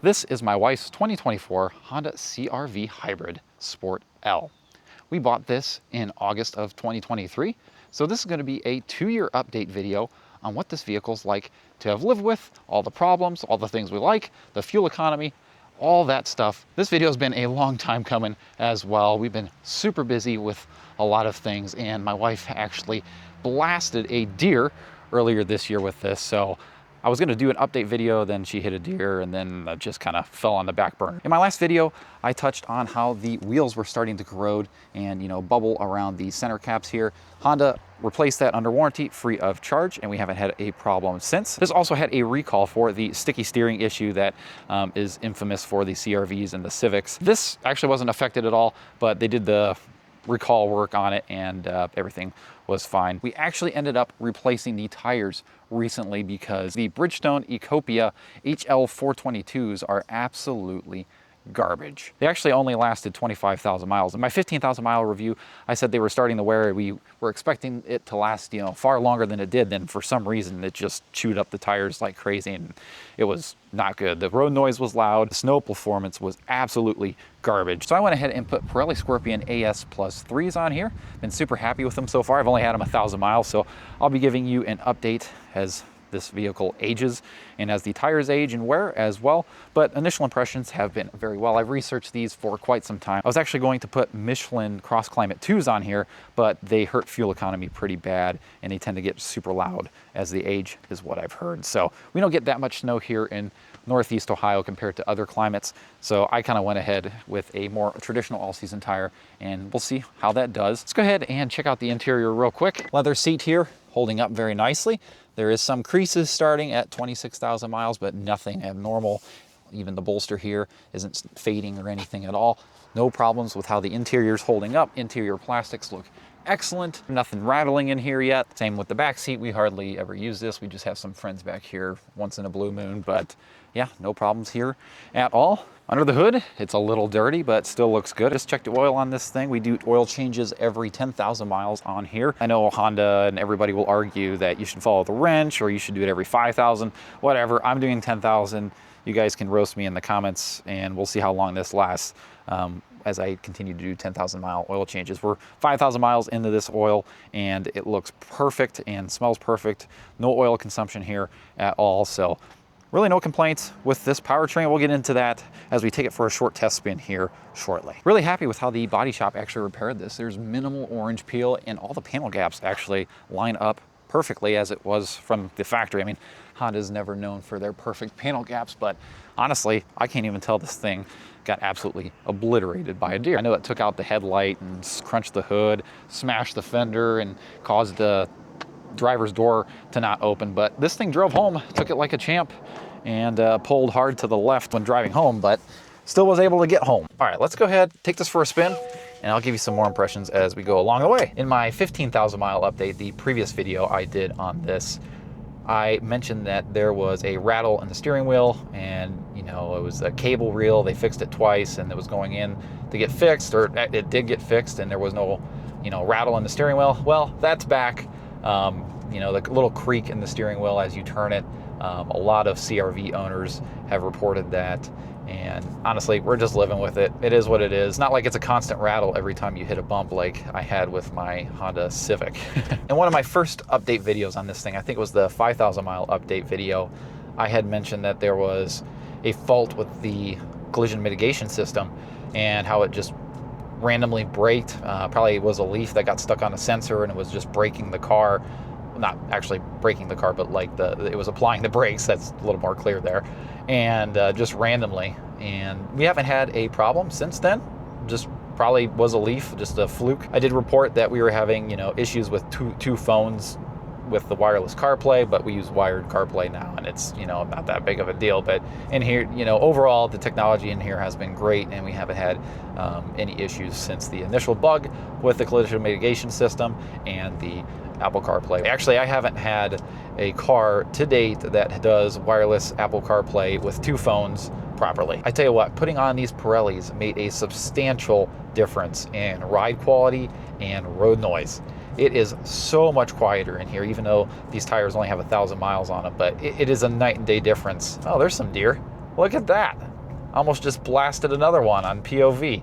This is my wife's 2024 Honda CR-V Hybrid Sport L. We bought this in August of 2023, so this is going to be a 2-year update video on what this vehicle's like to have lived with, all the problems, all the things we like, the fuel economy, all that stuff. This video has been a long time coming as well. We've been super busy with a lot of things, and my wife actually blasted a deer earlier this year with this, so I was gonna do an update video, then she hit a deer, and then just kind of fell on the back burner. In my last video, I touched on how the wheels were starting to corrode and bubble around the center caps here. Honda replaced that under warranty, free of charge, and we haven't had a problem since. This also had a recall for the sticky steering issue that is infamous for the CR-Vs and the Civics. This actually wasn't affected at all, but they did the recall work on it, and everything was fine. We actually ended up replacing the tires recently because the Bridgestone Ecopia HL 422s are absolutely garbage. They actually only lasted 25,000 miles. In my 15,000 mile review, I said they were starting to wear. We were expecting it to last, far longer than it did. Then for some reason, it just chewed up the tires like crazy, and it was not good. The road noise was loud. The snow performance was absolutely garbage. So I went ahead and put Pirelli Scorpion AS Plus 3s on here. Been super happy with them so far. I've only had them 1,000 miles, so I'll be giving you an update as this vehicle ages and as the tires age and wear as well. But initial impressions have been very well. I've researched these for quite some time. I was actually going to put Michelin Cross Climate 2s on here, but they hurt fuel economy pretty bad and they tend to get super loud as they age, is what I've heard. So we don't get that much snow here in Northeast Ohio compared to other climates. So I kind of went ahead with a more traditional all-season tire, and we'll see how that does. Let's go ahead and check out the interior real quick. Leather seat here, holding up very nicely. There is some creases starting at 26,000 miles, but nothing abnormal. Even the bolster here isn't fading or anything at all. No problems with how the interior is holding up. Interior plastics look excellent. Nothing rattling in here yet. Same with the back seat. We hardly ever use this. We just have some friends back here once in a blue moon, but yeah, no problems here at all. Under the hood, it's a little dirty, but still looks good. Just checked the oil on this thing. We do oil changes every 10,000 miles on here. I know Honda and everybody will argue that you should follow the wrench or you should do it every 5,000, whatever. I'm doing 10,000. You guys can roast me in the comments and we'll see how long this lasts as I continue to do 10,000 mile oil changes. We're 5,000 miles into this oil and it looks perfect and smells perfect. No oil consumption here at all. So really no complaints with this powertrain. We'll get into that as we take it for a short test spin here shortly. Really happy with how the body shop actually repaired this. There's minimal orange peel and all the panel gaps actually line up perfectly as it was from the factory. I mean, Honda's never known for their perfect panel gaps, but honestly, I can't even tell this thing got absolutely obliterated by a deer. I know it took out the headlight and crunched the hood, smashed the fender, and caused the driver's door to not open, but this thing drove home, took it like a champ, and pulled hard to the left when driving home, but still was able to get home. All right, let's go ahead, take this for a spin, and I'll give you some more impressions as we go along the way. In my 15,000 mile update, the previous video I did on this, I mentioned that there was a rattle in the steering wheel, and it was a cable reel. They fixed it twice, and it was going in to get fixed, or it did get fixed, and there was no rattle in the steering wheel. Well, that's back. The little creak in the steering wheel as you turn it. A lot of CR-V owners have reported that, and honestly, we're just living with it. It is what it is. Not like it's a constant rattle every time you hit a bump like I had with my Honda Civic. In one of my first update videos on this thing, I think it was the 5,000 mile update video, I had mentioned that there was a fault with the collision mitigation system and how it just randomly braked. Probably was a leaf that got stuck on a sensor and it was just braking the car. Not actually braking the car, but like it was applying the brakes. That's a little more clear there. And just randomly. And we haven't had a problem since then. Just probably was a leaf, just a fluke. I did report that we were having, issues with two phones with the wireless CarPlay, but we use wired CarPlay now, and it's, not that big of a deal. But in here, overall, the technology in here has been great, and we haven't had any issues since the initial bug with the collision mitigation system and the Apple CarPlay. Actually, I haven't had a car to date that does wireless Apple CarPlay with two phones properly. I tell you what, putting on these Pirellis made a substantial difference in ride quality and road noise. It is so much quieter in here, even though these tires only have 1,000 miles on them, but it is a night and day difference. Oh, there's some deer. Look at that. Almost just blasted another one on POV.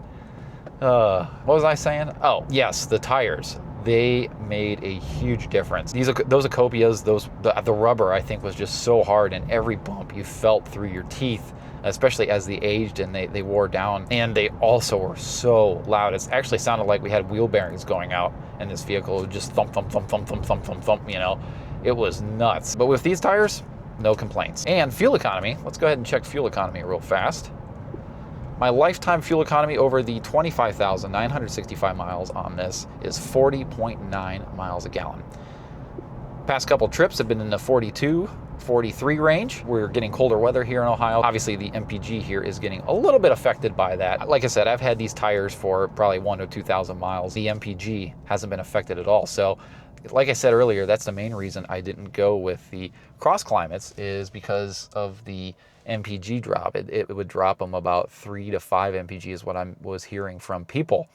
What was I saying? Oh, yes, the tires. They made a huge difference. Those Acopias, the rubber, I think, was just so hard, and every bump you felt through your teeth, especially as they aged and they wore down. And they also were so loud. It actually sounded like we had wheel bearings going out in this vehicle. It would just thump, thump, thump, thump, thump, thump, thump, thump, you know. It was nuts. But with these tires, no complaints. And fuel economy, let's go ahead and check fuel economy real fast. My lifetime fuel economy over the 25,965 miles on this is 40.9 miles a gallon. Past couple trips have been in the 42, 43 range. We're getting colder weather here in Ohio. Obviously, the MPG here is getting a little bit affected by that. Like I said, I've had these tires for probably 1,000 to 2,000 miles. The MPG hasn't been affected at all. So, like I said earlier, that's the main reason I didn't go with the cross climates, is because of the MPG drop. It would drop them about 3 to 5 MPG is what I was hearing from people.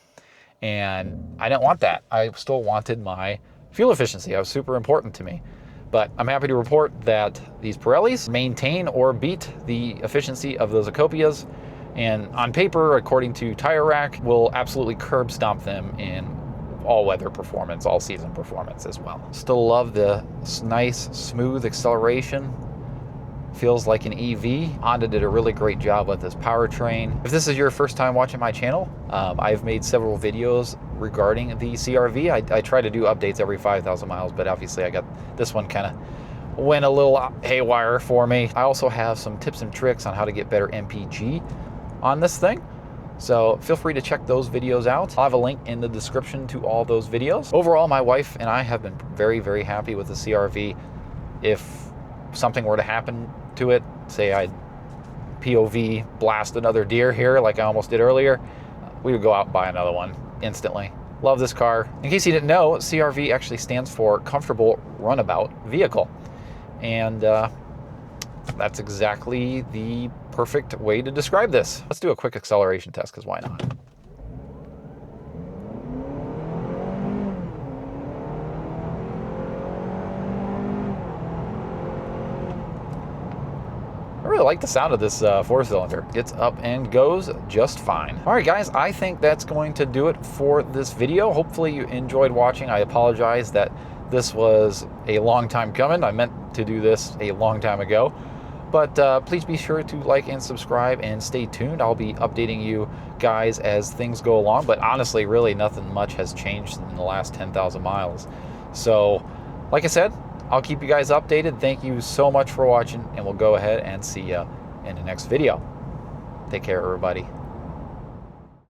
And I didn't want that. I still wanted my fuel efficiency. That was super important to me. But I'm happy to report that these Pirellis maintain or beat the efficiency of those Acopias. And on paper, according to Tire Rack, will absolutely curb stomp them in all-weather performance, all-season performance as well. Still love the nice, smooth acceleration. Feels like an EV. Honda did a really great job with this powertrain. If this is your first time watching my channel, I've made several videos regarding the CR-V. I try to do updates every 5,000 miles, but obviously I got this one kind of went a little haywire for me. I also have some tips and tricks on how to get better MPG on this thing. So feel free to check those videos out. I'll have a link in the description to all those videos. Overall, my wife and I have been very, very happy with the CR-V. If something were to happen to it, say I POV blast another deer here like I almost did earlier, we would go out and buy another one instantly. Love this car. In case you didn't know, CR-V actually stands for Comfortable Runabout Vehicle. And that's exactly the perfect way to describe this. Let's do a quick acceleration test, because why not? I really like the sound of this 4-cylinder. Gets up and goes just fine. All right, guys, I think that's going to do it for this video. Hopefully you enjoyed watching. I apologize that this was a long time coming. I meant to do this a long time ago. But please be sure to like and subscribe and stay tuned. I'll be updating you guys as things go along. But honestly, really nothing much has changed in the last 10,000 miles. So, like I said, I'll keep you guys updated. Thank you so much for watching, and we'll go ahead and see you in the next video. Take care, everybody.